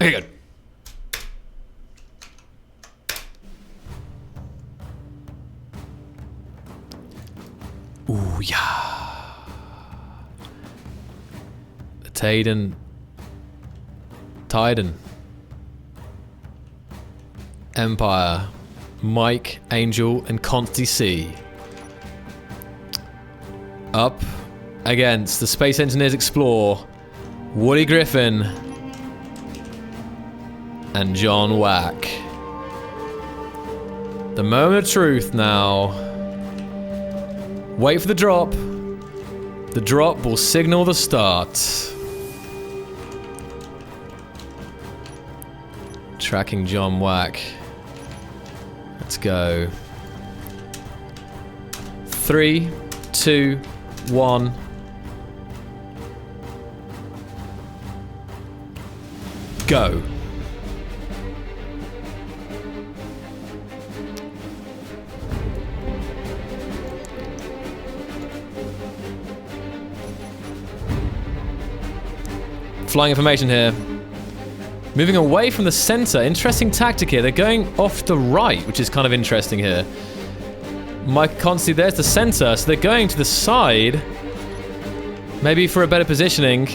Very good. Ooh, yeah. The Taiidan. Empire. Mike, Angel, and ConstyC. Up against the Space Engineers Explore, Woody Griffin, and John Wack. The moment of truth now. Wait for the drop. The drop will signal the start. Tracking John Wack. Let's go. 3, 2, 1. Go. Flying information here. Moving away from the center. Interesting tactic here. They're going off the right, which is kind of interesting here. Mike ConstyC, there's the center, so they're going to the side. Maybe for a better positioning.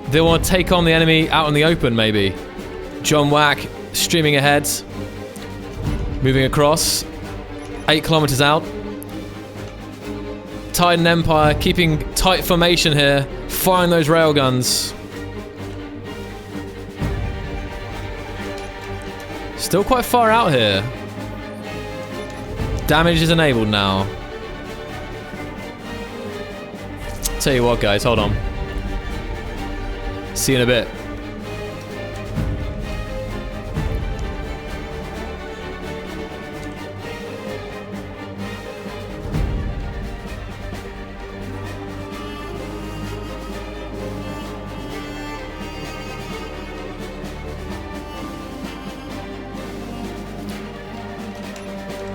They want to take on the enemy out in the open, maybe. John Wack streaming ahead. Moving across. 8 kilometers out. Taiidan Empire keeping tight formation here. Firing those railguns. Still quite far out here. Damage is enabled now. Tell you what, guys, hold on. See you in a bit.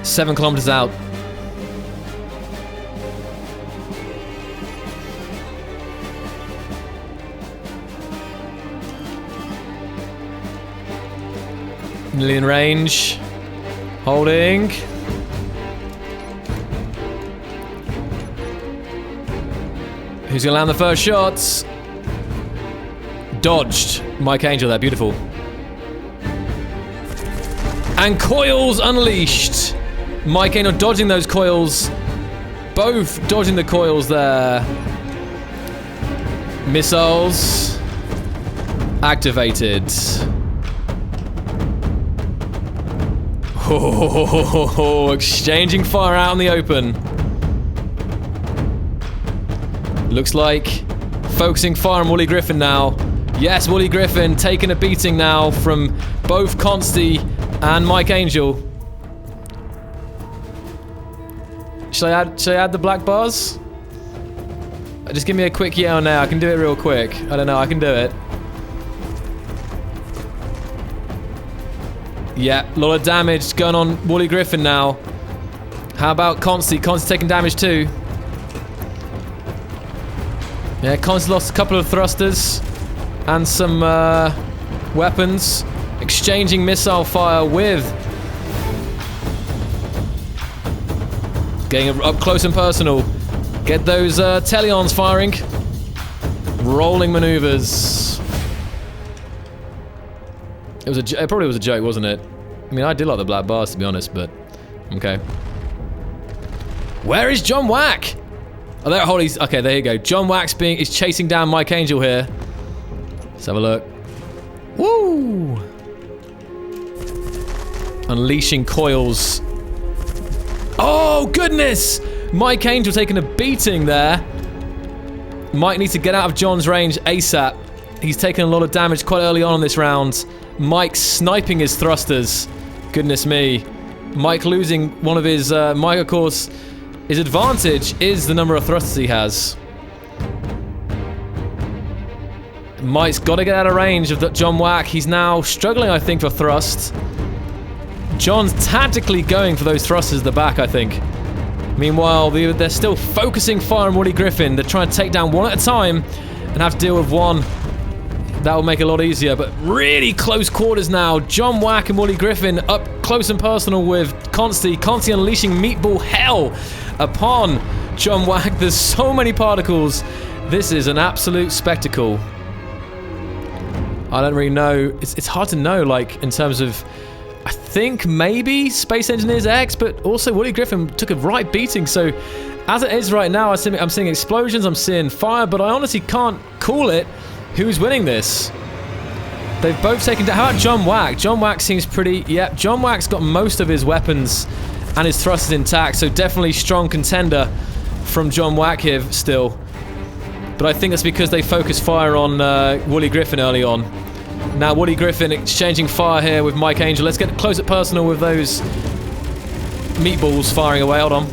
Seven kilometers out. Nearly in range. Holding. Who's gonna land the first shots? Dodged. Mike Angel there, beautiful. And coils unleashed. Mike Angel dodging those coils. Both dodging the coils there. Missiles activated. Oh, exchanging fire out in the open. Looks like focusing fire on Wooly Griffin now. Yes, Wooly Griffin taking a beating now from both ConstyC and Mike Angel. Should I add the black bars? Just give me a quick yeah or no. I can do it real quick. I don't know, I can do it. Yeah, a lot of damage going on Wooly Griffin now. How about ConstyC? ConstyC taking damage too. Yeah, ConstyC lost a couple of thrusters and some weapons. Exchanging missile fire with. Getting up close and personal. Get those Taiidan firing. Rolling maneuvers. It probably was a joke, wasn't it? I mean, I did like the black bars, to be honest, but okay. Where is John Wack? Oh, there. Okay, there you go. John Wack's is chasing down Mike Angel here. Let's have a look. Woo! Unleashing coils. Oh, goodness! Mike Angel taking a beating there. Mike needs to get out of John's range ASAP. He's taken a lot of damage quite early on in this round. Mike sniping his thrusters. Goodness me. Mike losing one of his... Mike, of course, his advantage is the number of thrusters he has. Mike's got to get out of range of John Wack. He's now struggling, I think, for thrust. John's tactically going for those thrusters at the back, I think. Meanwhile, they're still focusing fire on Wooly Griffin. They're trying to take down one at a time and have to deal with one That will make it a lot easier, but really close quarters now. John Wack and Wooly Griffin up close and personal with ConstyC. ConstyC unleashing meatball hell upon John Wack. There's so many particles. This is an absolute spectacle. I don't really know. It's hard to know, like, in terms of... I think maybe Space Engineers X, but also Wooly Griffin took a right beating. So, as it is right now, I'm seeing explosions, I'm seeing fire, but I honestly can't call it who's winning this. They've both taken down... How about John Wack? John Wack seems pretty... Yeah, John Wack's got most of his weapons and his thrusters intact, so definitely strong contender from John Wack here still. But I think that's because they focused fire on Wooly Griffin early on. Now Wooly Griffin exchanging fire here with Mike Angel. Let's get close up personal with those meatballs firing away. Hold on.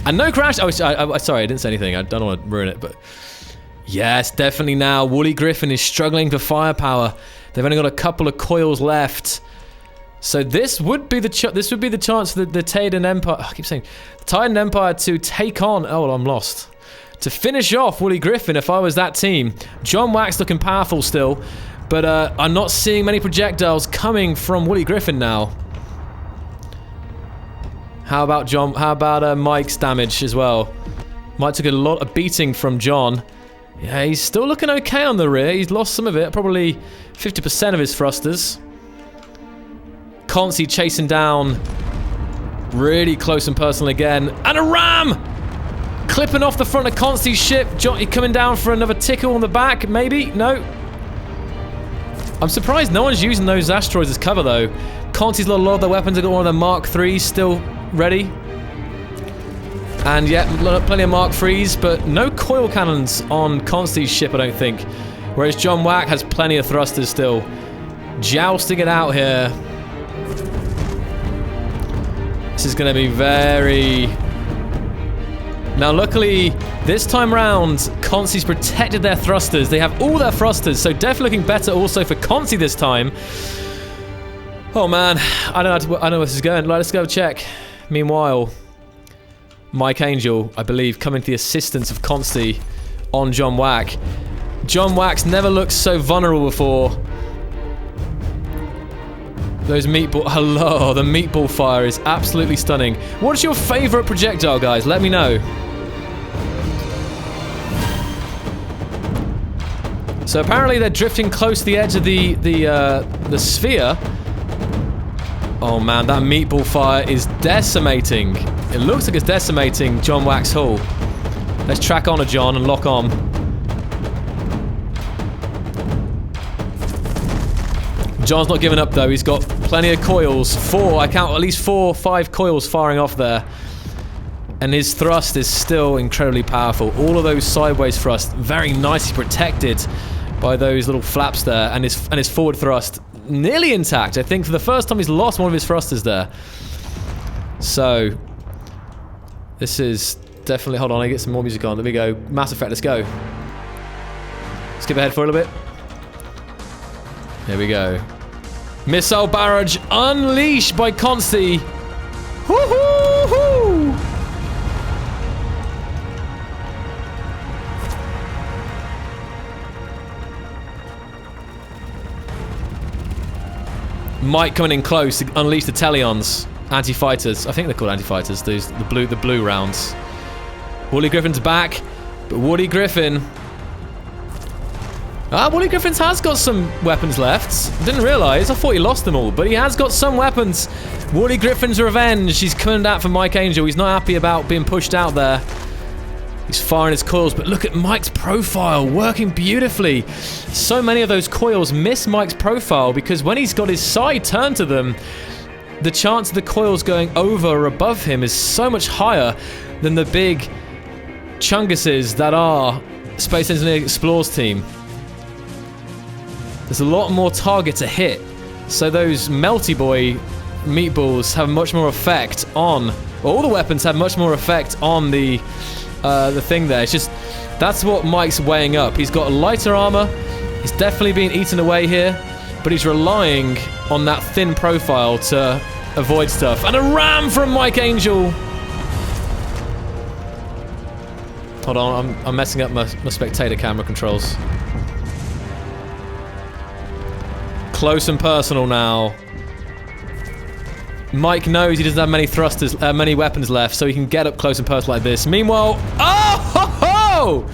And no crash. Oh, sorry, I didn't say anything. I don't want to ruin it, but yes, definitely now. Wooly Griffin is struggling for firepower. They've only got a couple of coils left, so this would be the chance for the Taiidan Empire. Oh, I keep saying the Taiidan Empire to take on. Oh, I'm lost. To finish off Wooly Griffin, if I was that team. John Wack's looking powerful still, but I'm not seeing many projectiles coming from Wooly Griffin now. How about John? How about Mike's damage as well? Mike took a lot of beating from John. Yeah, he's still looking okay on the rear. He's lost some of it, probably 50% of his thrusters. ConstyC chasing down really close and personal again. And a ram! Clipping off the front of ConstyC's ship. John coming down for another tickle on the back, maybe? No. I'm surprised no one's using those asteroids as cover, though. ConstyC's got a lot of their weapons. They've got one of their Mark IIIs still ready. And yeah, plenty of Mark IIIs, but no coil cannons on ConstyC's ship, I don't think. Whereas John Wack has plenty of thrusters still. Jousting it out here. This is going to be very... Now, luckily, this time round, ConstyC's protected their thrusters. They have all their thrusters, so definitely looking better also for ConstyC this time. Oh man, I don't know where this is going. Let's go check. Meanwhile, Mike Angel, I believe, coming to the assistance of ConstyC on John Wack. John Wack's never looked so vulnerable before. Those meatball... Hello, the meatball fire is absolutely stunning. What's your favorite projectile, guys? Let me know. So apparently they're drifting close to the edge of the sphere. Oh man, that meatball fire is decimating. It looks like it's decimating John Wack's hull. Let's track on to John and lock on. John's not giving up though. He's got plenty of coils. I count at least 4 or 5 coils firing off there. And his thrust is still incredibly powerful. All of those sideways thrusts very nicely protected by those little flaps there. And his forward thrust nearly intact. I think for the first time he's lost one of his thrusters there. So this is definitely... Hold on, I get some more music on. There we go. Mass Effect, let's go. Skip ahead for a little bit. Here we go. Missile barrage unleashed by ConstyC. Woohoo! Mike coming in close to unleash the Talions. Anti-fighters. I think they're called anti-fighters. Those the blue rounds. Wooly Griffin's back, but Wooly Griffin... Wooly Griffin has got some weapons left. Didn't realise. I thought he lost them all, but he has got some weapons. Wooly Griffin's revenge. He's coming out for Mike Angel. He's not happy about being pushed out there. He's firing his coils, but look at Mike's profile, working beautifully. So many of those coils miss Mike's profile because when he's got his side turned to them, the chance of the coils going over or above him is so much higher than the big chunguses that are Space Engineer Explorer's team. There's a lot more target to hit, so those Melty Boy meatballs have much more effect on... All the weapons have much more effect on the thing there. It's just That's what Mike's weighing up. He's got lighter armor. He's definitely being eaten away here. But he's relying on that thin profile to avoid stuff. And a ram from Mike Angel. Hold on, I'm messing up my spectator camera controls. Close and personal now. Mike knows he doesn't have many thrusters, many weapons left, so he can get up close and personal like this. Meanwhile, oh ho ho!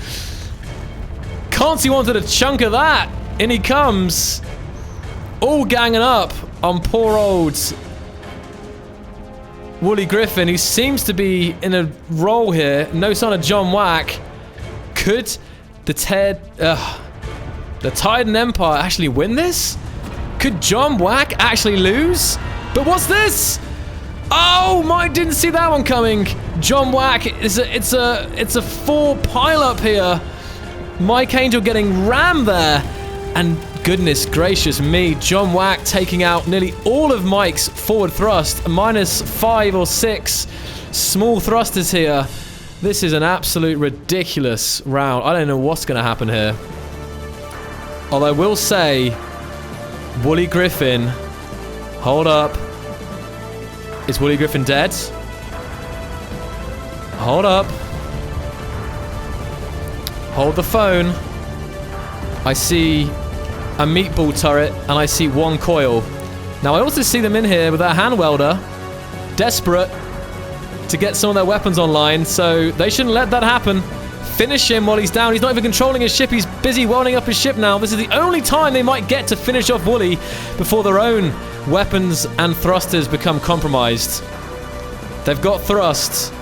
ConstyC wanted a chunk of that. In he comes. All ganging up on poor old Wooly Griffin, who seems to be in a role here. No sign of John Wack. Could the Taiidan Empire actually win this? Could John Wack actually lose? But what's this? Oh, Mike didn't see that one coming. John Wack it's a full pile up here. Mike Angel getting rammed there, and goodness gracious me, John Wack taking out nearly all of Mike's forward thrust, minus 5 or 6 small thrusters here. This is an absolute ridiculous round. I don't know what's going to happen here. Although I will say, Wooly Griffin, hold up. Is Wooly Griffin dead? Hold up. Hold the phone. I see a meatball turret, and I see one coil. Now, I also see them in here with that hand welder, desperate to get some of their weapons online, so they shouldn't let that happen. Finish him while he's down. He's not even controlling his ship. He's busy welding up his ship now. This is the only time they might get to finish off Wooly before their own weapons and thrusters become compromised. They've got thrust.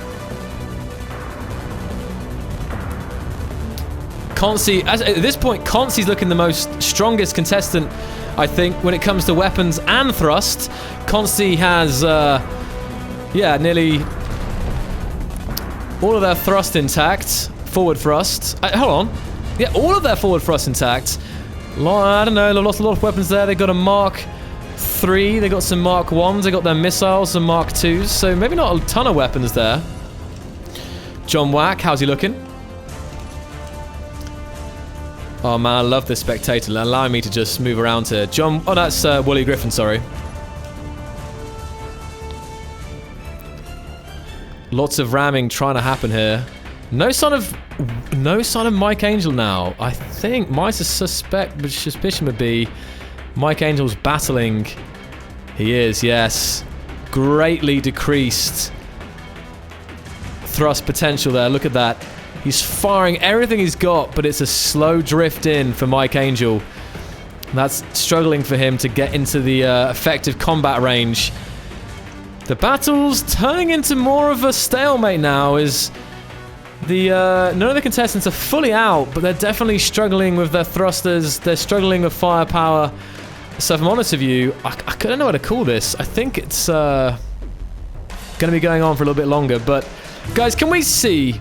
ConstyC, at this point, ConstyC's looking the most strongest contestant, I think, when it comes to weapons and thrust. ConstyC has, yeah, nearly all of their thrust intact. Forward thrust. Hold on. Yeah, all of their forward thrust intact. I don't know, they've lost a lot of weapons there. They've got a Mark 3, they got some Mark 1s, they got their missiles, some Mark 2s, so maybe not a ton of weapons there. John Wack, how's he looking? Oh man, I love this spectator, allowing me to just move around here. Oh, that's Wooly Griffin, sorry. Lots of ramming trying to happen here. No sign of Mike Angel now. I think my suspicion would be Mike Angel's battling. He is, yes. Greatly decreased thrust potential there. Look at that. He's firing everything he's got, but it's a slow drift in for Mike Angel. That's struggling for him to get into the effective combat range. The battle's turning into more of a stalemate now, as none of the contestants are fully out, but they're definitely struggling with their thrusters. They're struggling with firepower. So if I'm honest with you, I don't know what to call this. I think it's going to be going on for a little bit longer. But guys, can we see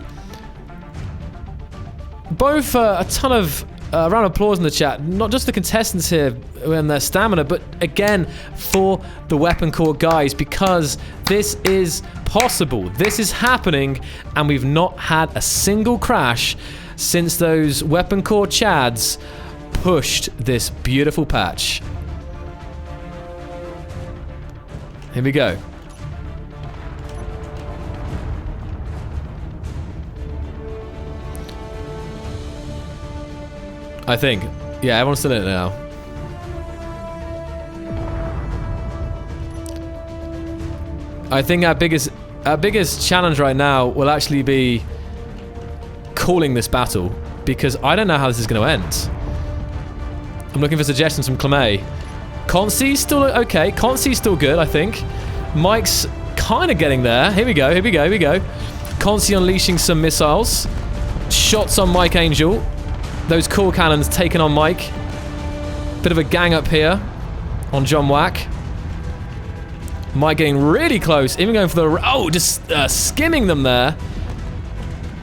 both a ton of round of applause in the chat, not just the contestants here and their stamina, but again for the Weaponcore guys, because this is possible. This is happening, and we've not had a single crash since those Weaponcore chads pushed this beautiful patch. Here we go. I think. Yeah, everyone's still in it now. I think our biggest challenge right now will actually be calling this battle, because I don't know how this is going to end. I'm looking for suggestions from Clemay. ConstyC's still okay. ConstyC's still good, I think. Mike's kind of getting there. Here we go, here we go, here we go. ConstyC unleashing some missiles. Shots on Mike Angel. Those core cannons taking on Mike. Bit of a gang up here on John Wack. Mike getting really close, even going for the... Oh, just skimming them there.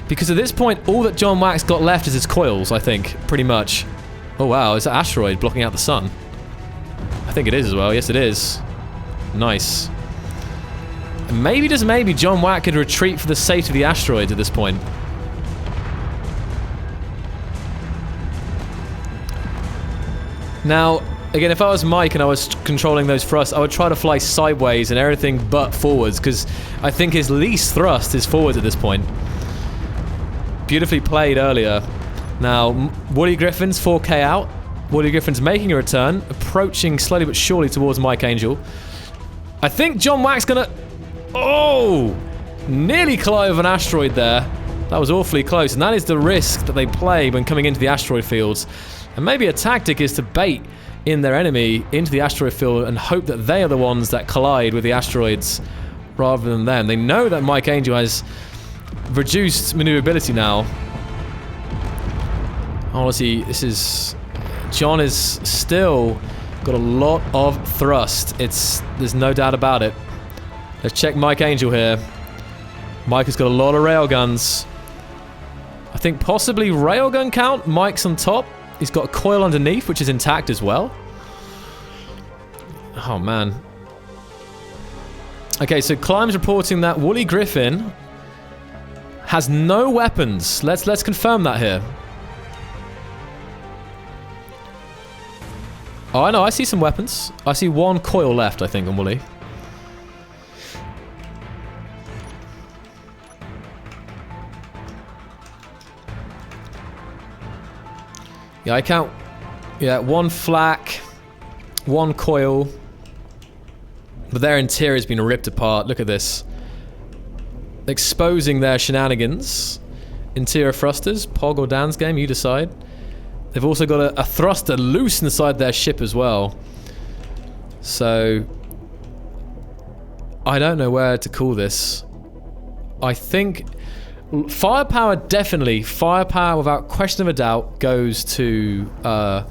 Because at this point, all that John Wack's got left is his coils, I think, pretty much. Oh wow, is that asteroid blocking out the sun? I think it is as well. Yes, it is. Nice. And maybe, just maybe, John Wack could retreat for the safety of the asteroids at this point. Now, again, if I was Mike and I was controlling those thrusts, I would try to fly sideways and everything but forwards, because I think his least thrust is forwards at this point. Beautifully played earlier. Now, Woolly Griffin's 4K out. Woolly Griffin's making a return, approaching slowly but surely towards Mike Angel. I think John Wack's gonna... Oh! Nearly collide with an asteroid there. That was awfully close, and that is the risk that they play when coming into the asteroid fields. And maybe a tactic is to bait in their enemy into the asteroid field and hope that they are the ones that collide with the asteroids rather than them. They know that Mike Angel has reduced maneuverability now. Honestly, this is... John is still got a lot of thrust. There's no doubt about it. Let's check Mike Angel here. Mike has got a lot of railguns. I think possibly railgun count. Mike's on top. He's got a coil underneath, which is intact as well. Oh, man. Okay, so Climb's reporting that Woolly Griffin has no weapons. Let's confirm that here. Oh, I know. I see some weapons. I see one coil left, I think, on Woolly. Yeah, I count. Yeah, one flak, one coil. But their interior's been ripped apart. Look at this. Exposing their shenanigans. Interior thrusters. Pog or Dan's game, you decide. They've also got a thruster loose inside their ship as well. So... I don't know where to call this. I think... Firepower, definitely. Firepower, without question of a doubt, goes to the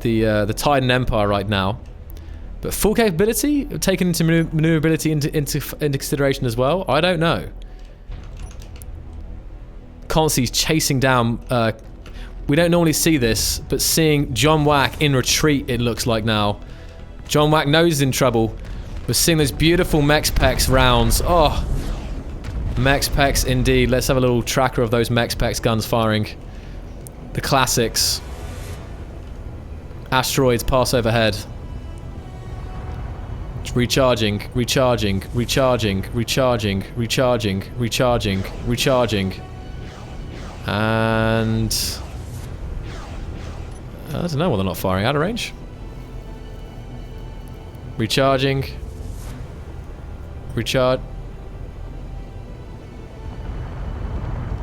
Taiidan Empire right now. But full capability, taken into maneuverability into consideration as well, I don't know. ConstyC's chasing down... we don't normally see this, but seeing John Wack in retreat, it looks like now. John Wack knows he's in trouble. We're seeing those beautiful Mex-Pex rounds. Oh... Mex-Pex indeed. Let's have a little tracker of those Mex-Pex guns firing. The classics. Asteroids pass overhead. Recharging, recharging, recharging, recharging, recharging, recharging, recharging. And... I don't know why they're not firing out of range. Recharging. Recharge.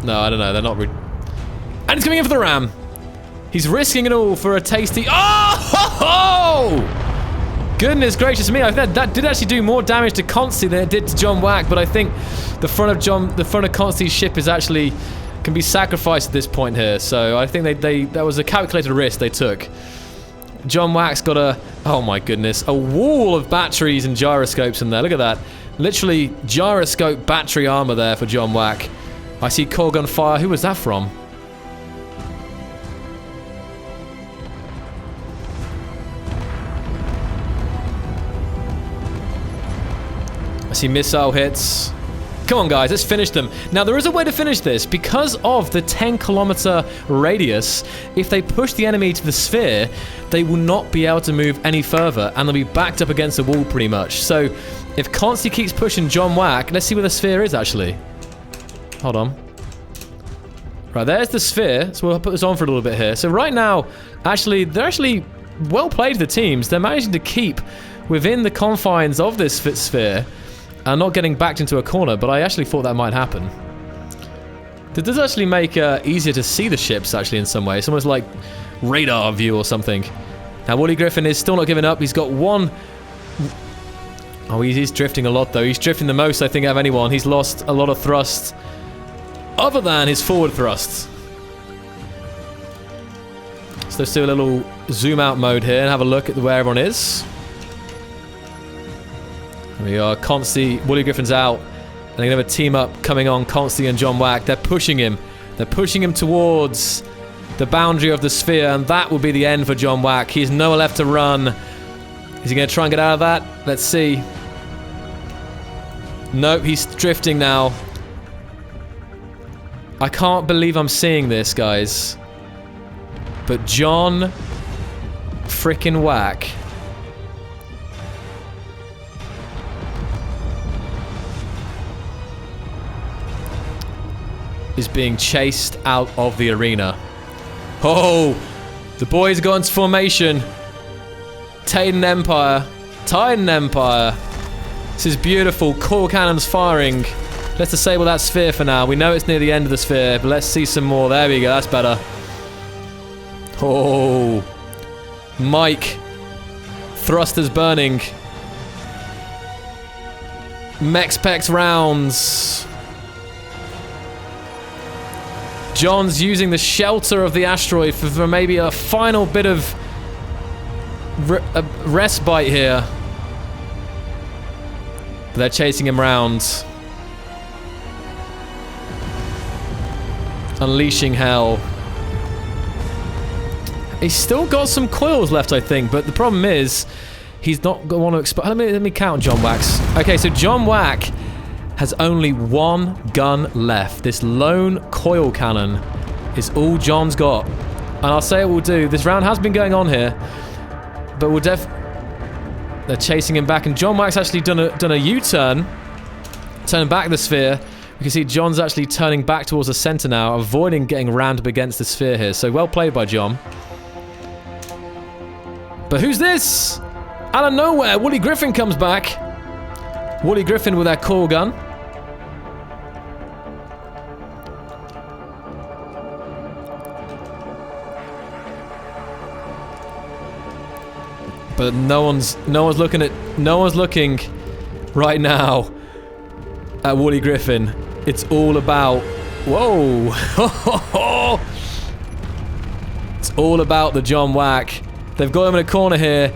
No, I don't know. They're not. And he's coming in for the ram. He's risking it all for a tasty. Oh! Goodness gracious me! I think that did actually do more damage to ConstyC than it did to John Wack. But I think the front of ConstyC's ship is actually can be sacrificed at this point here. So I think that was a calculated risk they took. John Wack's got a... Oh my goodness. A wall of batteries and gyroscopes in there. Look at that. Literally gyroscope battery armor there for John Wack. I see core gun fire. Who was that from? I see missile hits. Come on, guys, let's finish them. Now, there is a way to finish this. Because of the 10-kilometer radius, if they push the enemy to the sphere, they will not be able to move any further, and they'll be backed up against the wall pretty much. So, if ConstyC keeps pushing John Wack, let's see where the sphere is, actually. Hold on. Right, there's the sphere. So we'll put this on for a little bit here. So right now, actually, they're actually well played, the teams. They're managing to keep within the confines of this sphere and not getting backed into a corner, but I actually thought that might happen. It does actually make easier to see the ships, actually, in some way. It's almost like radar view or something. Now, Woolly Griffin is still not giving up. He's got one... Oh, he's drifting a lot, though. He's drifting the most, I think, out of anyone. He's lost a lot of thrust other than his forward thrust. So let's do a little zoom out mode here and have a look at where everyone is. There we are. ConstyC, Woolly Griffin's out. And they're going to have a team up coming on, ConstyC and John Wack. They're pushing him. They're pushing him towards the boundary of the sphere, and that will be the end for John Wack. He has nowhere left to run. Is he going to try and get out of that? Let's see. Nope, he's drifting now. I can't believe I'm seeing this, guys. But John frickin' whack. Is being chased out of the arena. Oh! The boys got into formation. Taiidan Empire. Taiidan Empire. This is beautiful. Coil cannons firing. Let's disable that sphere for now. We know it's near the end of the sphere, but let's see some more. There we go. That's better. Oh. Mike. Thrusters burning. Mex-Pex rounds. John's using the shelter of the asteroid for maybe a final bit of respite here. But they're chasing him round. Unleashing hell. He's still got some coils left, I think, but the problem is he's not going to want to explode. Let me count John Wack's. Okay, so John Wack has only one gun left. This lone coil cannon is all John's got. And I'll say it will do. This round has been going on here, but we'll they're chasing him back, and John Wack's actually done a U-turn, turning back the sphere. You can see John's actually turning back towards the center now, avoiding getting rammed up against the sphere here. So well played by John. But who's this? Out of nowhere, Wooly Griffin comes back. Wooly Griffin with that coil gun. But no one's looking right now at Wooly Griffin. It's all about, whoa, it's all about the John Wack. They've got him in a corner here,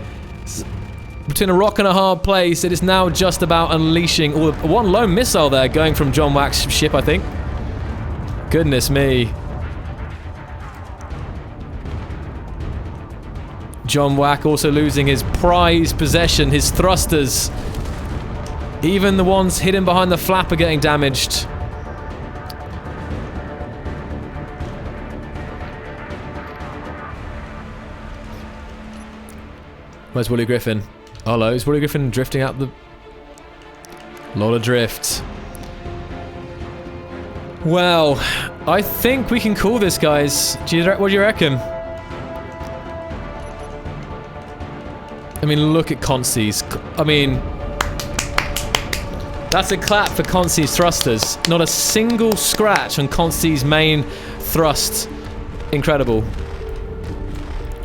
between a rock and a hard place. It is now just about unleashing one lone missile there, going from John Wack's ship, I think. Goodness me. John Wack also losing his prized possession, his thrusters. Even the ones hidden behind the flap are getting damaged. Where's Wooly Griffin? Oh, hello. Is Wooly Griffin drifting out the... lot of drift. Well, I think we can call this, guys. What do you reckon? I mean, look at ConstyC's. I mean, that's a clap for ConstyC's thrusters. Not a single scratch on ConstyC's main thrust. Incredible.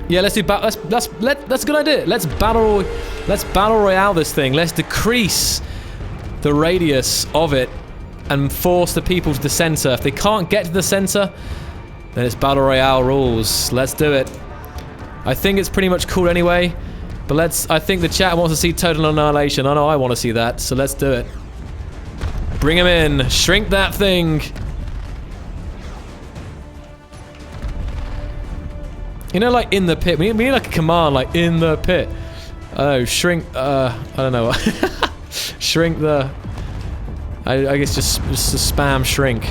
Yeah, let's do that's a good idea. Let's battle royale this thing. Let's decrease the radius of it and force the people to the center. If they can't get to the center, then it's battle royale rules. Let's do it. I think it's pretty much cool anyway. But I think the chat wants to see total annihilation. I know I want to see that, so let's do it. Bring him in. Shrink that thing. You know, like in the pit. We need like a command, like in the pit. Oh, shrink. I don't know. Shrink the. I guess just spam shrink.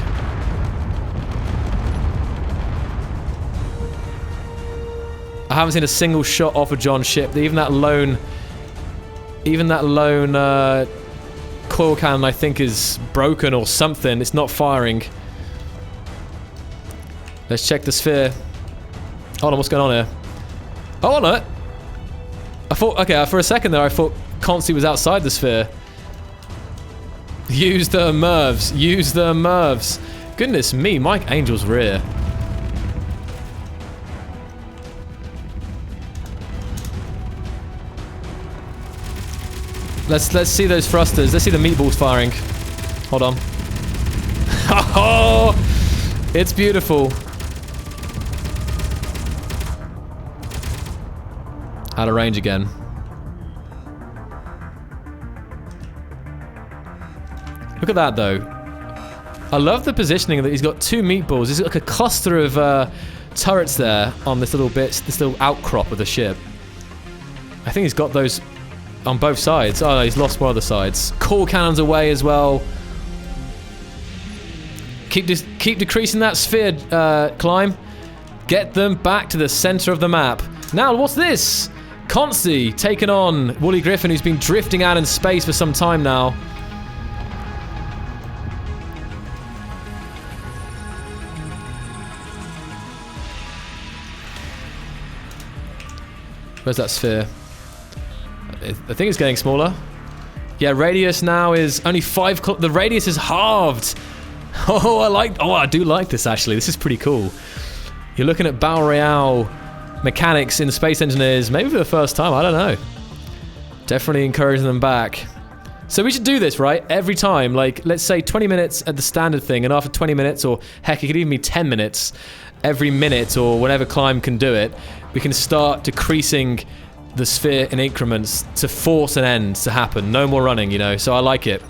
I haven't seen a single shot off of John's ship. Even that lone coil cannon, I think, is broken or something. It's not firing. Let's check the sphere. Hold on, what's going on here? Oh, no. I thought, okay, for a second there, I thought ConstyC was outside the sphere. Use the MIRVs. Use the MIRVs. Goodness me, Mike Angel's rear. Let's see those thrusters. Let's see the meatballs firing. Hold on. Oh, it's beautiful. Out of range again. Look at that though. I love the positioning that he's got two meatballs. He's got like a cluster of turrets there on this little bit, this little outcrop of the ship. I think he's got those on both sides. Oh no, he's lost one of the sides. Coil cannons away as well. Keep decreasing that sphere climb. Get them back to the center of the map. Now, what's this? ConstyC taking on Wooly Griffin, who's been drifting out in space for some time now. Where's that sphere? I think it's getting smaller. Yeah, radius now is only 5. The radius is halved. Oh, I do like this actually. This is pretty cool. You're looking at Battle Royale mechanics in Space Engineers, maybe for the first time, I don't know. Definitely encouraging them back. So we should do this, right? Every time, like, let's say 20 minutes at the standard thing, and after 20 minutes, or heck, it could even be 10 minutes, every minute, or whatever climb can do it, we can start decreasing the sphere in increments to force an end to happen. No more running, you know, so I like it.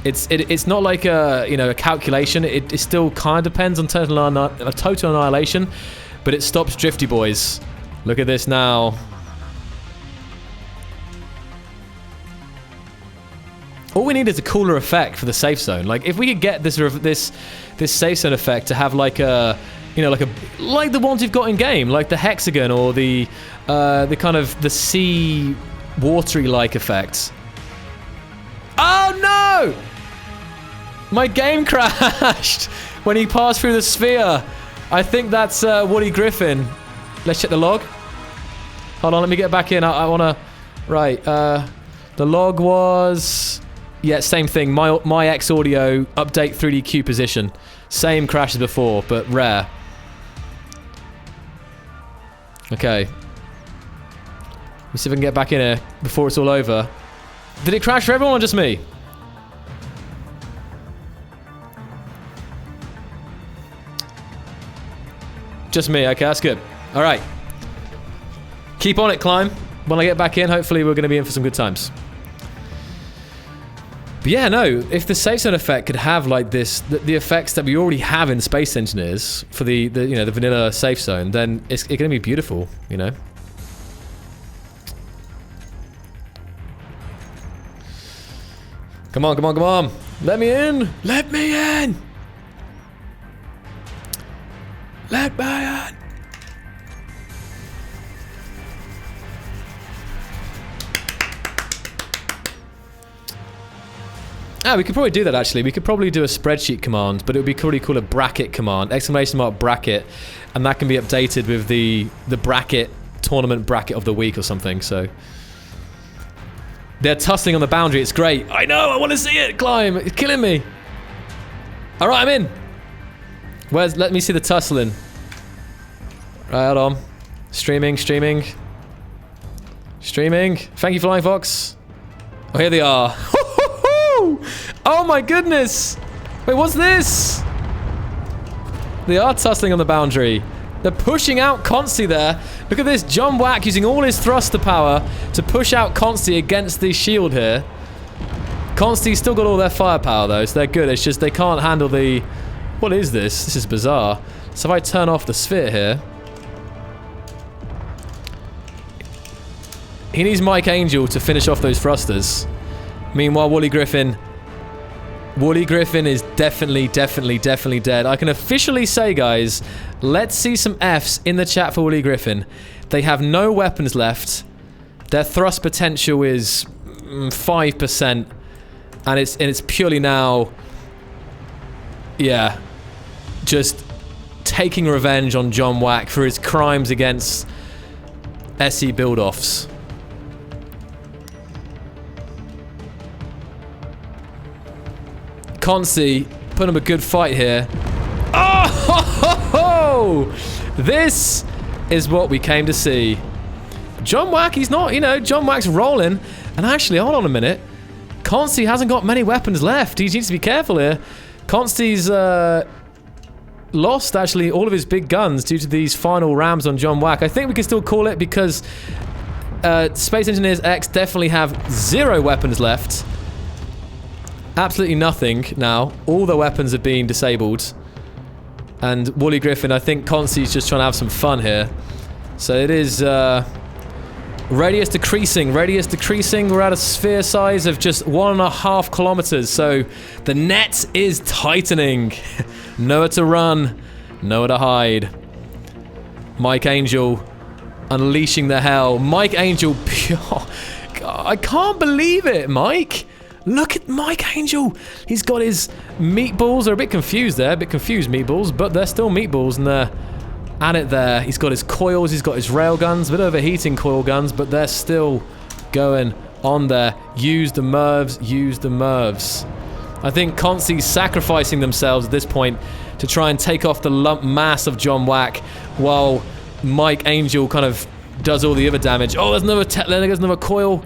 It's not like a, you know, a calculation. It still kind of depends on total annihilation, but it stops drifty boys. Look at this now. All we need is a cooler effect for the safe zone. Like if we could get this safe zone effect to have like a, you know, like the ones you've got in game, like the hexagon or the kind of the sea watery like effect. Oh no! My game crashed when he passed through the sphere. I think that's Wooly Griffin. Let's check the log. Hold on, let me get back in. I want to... Right, the log was... Yeah, same thing. My X audio, update 3DQ position. Same crash as before, but rare. Okay. Let's see if I can get back in here before it's all over. Did it crash for everyone or just me? Just me, okay, that's good. Alright. Keep on it, climb. When I get back in, hopefully we're going to be in for some good times. But yeah, no, if the safe zone effect could have like this, the effects that we already have in Space Engineers for the you know, the vanilla safe zone, then it's going to be beautiful, you know. Come on, come on, come on. Let me in. Let me in. Let me in. Ah, we could probably do that actually. We could probably do a spreadsheet command, but it would be pretty cool, a bracket command, exclamation mark bracket, and that can be updated with the bracket, tournament bracket of the week or something, so. They're tussling on the boundary, it's great. I know, I want to see it, climb, it's killing me. All right, I'm in. Let me see the tussling. Right, hold on. Streaming. Thank you, Flying Fox. Oh, here they are. Oh my goodness! Wait, what's this? They are tussling on the boundary. They're pushing out ConstyC there. Look at this, John Wack using all his thruster power to push out ConstyC against the shield here. ConstyC's still got all their firepower though, so they're good. It's just they can't handle the... What is this? This is bizarre. So if I turn off the sphere here... He needs Mike Angel to finish off those thrusters. Meanwhile, Wooly Griffin is definitely dead. I can officially say, guys, let's see some Fs in the chat for Wooly Griffin. They have no weapons left. Their thrust potential is 5%, and it's purely now, yeah, just taking revenge on John Wack for his crimes against SE build-offs. ConstyC put him a good fight here. Oh! Ho, ho, ho! This is what we came to see. John Wack, he's not, you know, John Wack's rolling. And actually, hold on a minute. ConstyC hasn't got many weapons left. He needs to be careful here. ConstyC's lost, actually, all of his big guns due to these final rams on John Wack. I think we can still call it because Space Engineers X definitely have 0 weapons left. Absolutely nothing now. All the weapons are being disabled. And Wooly Griffin, I think ConstyC's just trying to have some fun here. So it is radius decreasing. We're at a sphere size of just 1.5 kilometers. So the net is tightening. Nowhere to run, nowhere to hide. Mike Angel unleashing the hell. Mike Angel, I can't believe it, Mike. Look at Mike Angel. He's got his meatballs. They're a bit confused there, a bit confused meatballs, but they're still meatballs and they're at it there. He's got his coils, he's got his rail guns, a bit overheating coil guns, but they're still going on there. Use the MIRVs, use the MIRVs. I think ConstyC's sacrificing themselves at this point to try and take off the lump mass of John Wack while Mike Angel kind of does all the other damage. Oh, there's another coil.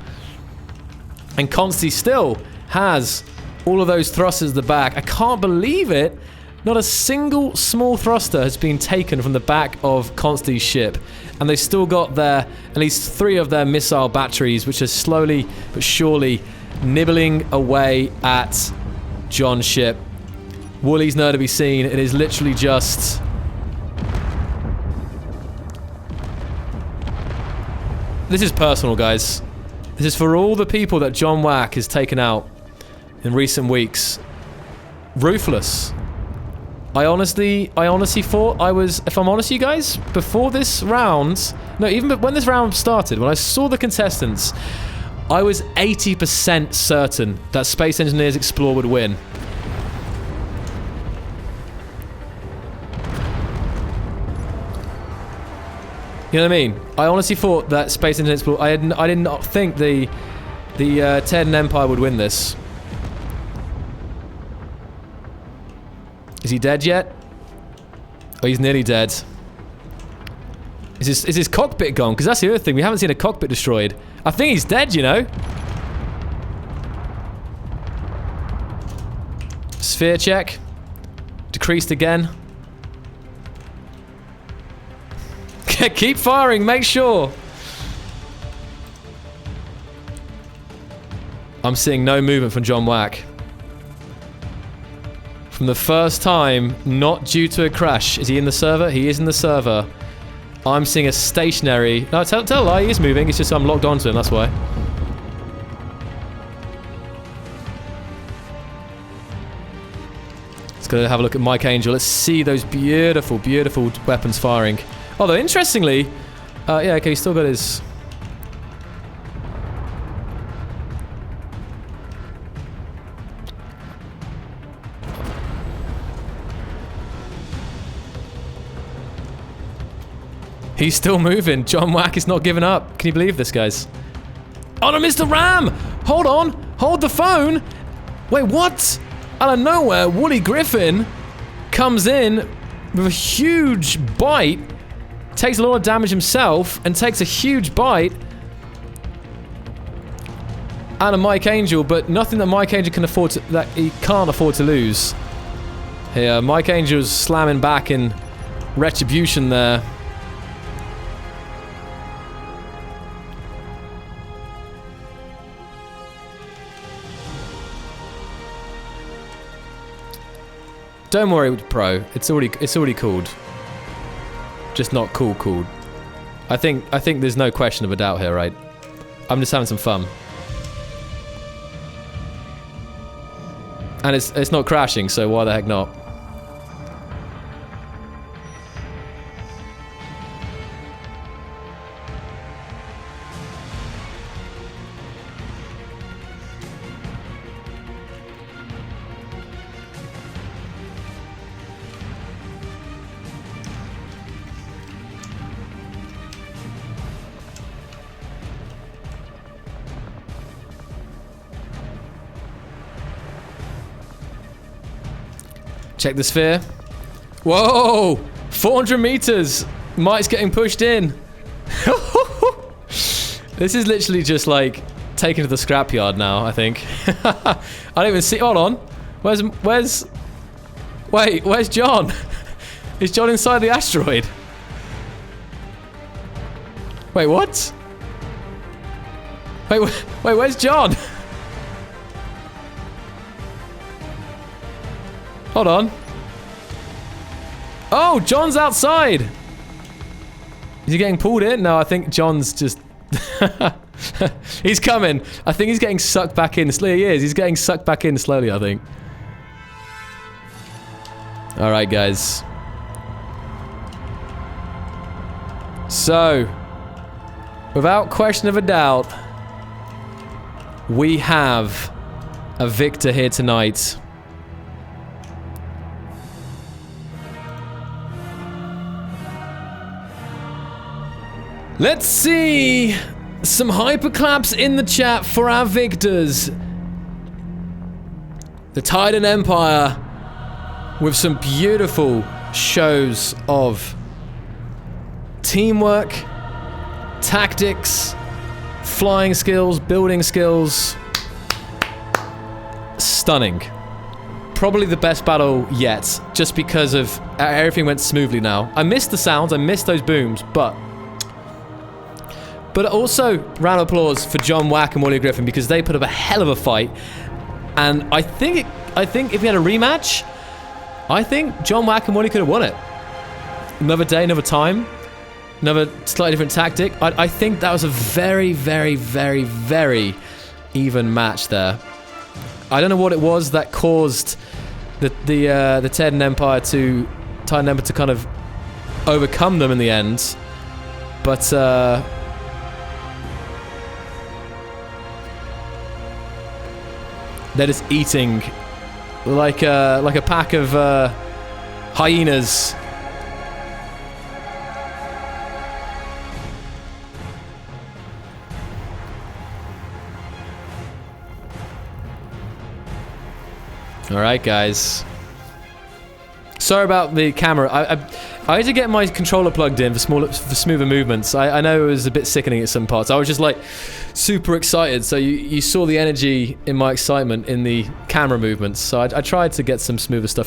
And ConstyC still has all of those thrusters at the back. I can't believe it. Not a single small thruster has been taken from the back of ConstyC's ship. And they've still got at least 3 of their missile batteries, which are slowly but surely nibbling away at John's ship. Woolly's nowhere to be seen. It is literally just... This is personal, guys. This is for all the people that John Wack has taken out in recent weeks. Ruthless. I honestly thought I was... If I'm honest, you guys, before this round... No, even when this round started, when I saw the contestants, I was 80% certain that Space Engineers Explore would win. You know what I mean? I honestly thought that Space Engineers Explore... I did not think the Taiidan Empire would win this. Is he dead yet? Oh, he's nearly dead. Is his cockpit gone? Because that's the other thing. We haven't seen a cockpit destroyed. I think he's dead, you know? Sphere check. Decreased again. Keep firing, make sure. I'm seeing no movement from John Wack. From the first time, not due to a crash. Is he in the server? He is in the server. I'm seeing a stationary... No, tell a lie, he is moving. It's just I'm logged onto him, that's why. Let's go have a look at Mike Angel. Let's see those beautiful, beautiful weapons firing. Although, interestingly... yeah, okay, he's still got his... He's still moving. John Wack is not giving up. Can you believe this, guys? Oh no, Mr. Ram! Hold on! Hold the phone! Wait, what? Out of nowhere, Wooly Griffin comes in with a huge bite, takes a lot of damage himself, and takes a huge bite out of Mike Angel, but nothing that Mike Angel can afford to... that he can't afford to lose. Here, Mike Angel's slamming back in retribution there. Don't worry, Pro. It's already called. Just not called. I think there's no question of a doubt here, right? I'm just having some fun. And it's not crashing, so why the heck not? Check the sphere. Whoa! 400 meters! Mike's getting pushed in. This is literally just like taken to the scrapyard now, I think. I don't even see... Hold on. Where's... Wait, where's John? Is John inside the asteroid? Wait, what? Wait, where's John? Hold on. Oh, John's outside! Is he getting pulled in? No, I think John's just... He's coming. I think he's getting sucked back in. He is. He's getting sucked back in slowly, I think. Alright, guys. So, Without question of a doubt, we have a victor here tonight. Let's see some hyperclaps in the chat for our victors. The Taiidan Empire with some beautiful shows of teamwork, tactics, flying skills, building skills. Stunning. Probably the best battle yet, just because of everything went smoothly now. I missed the sounds, I missed those booms, but also, round of applause for John Wack and Wally Griffin, because they put up a hell of a fight. And I think if we had a rematch, I think John Wack and Wally could have won it. Another day, another time, another slightly different tactic. I think that was a very, very, very, very even match there. I don't know what it was that caused the Taiidan Empire to kind of overcome them in the end, but they're just eating like a pack of hyenas. All right, guys. Sorry about the camera. I had to get my controller plugged in for smoother movements. I know it was a bit sickening at some parts. I was just like super excited, so you saw the energy in my excitement in the camera movements. So I tried to get some smoother stuff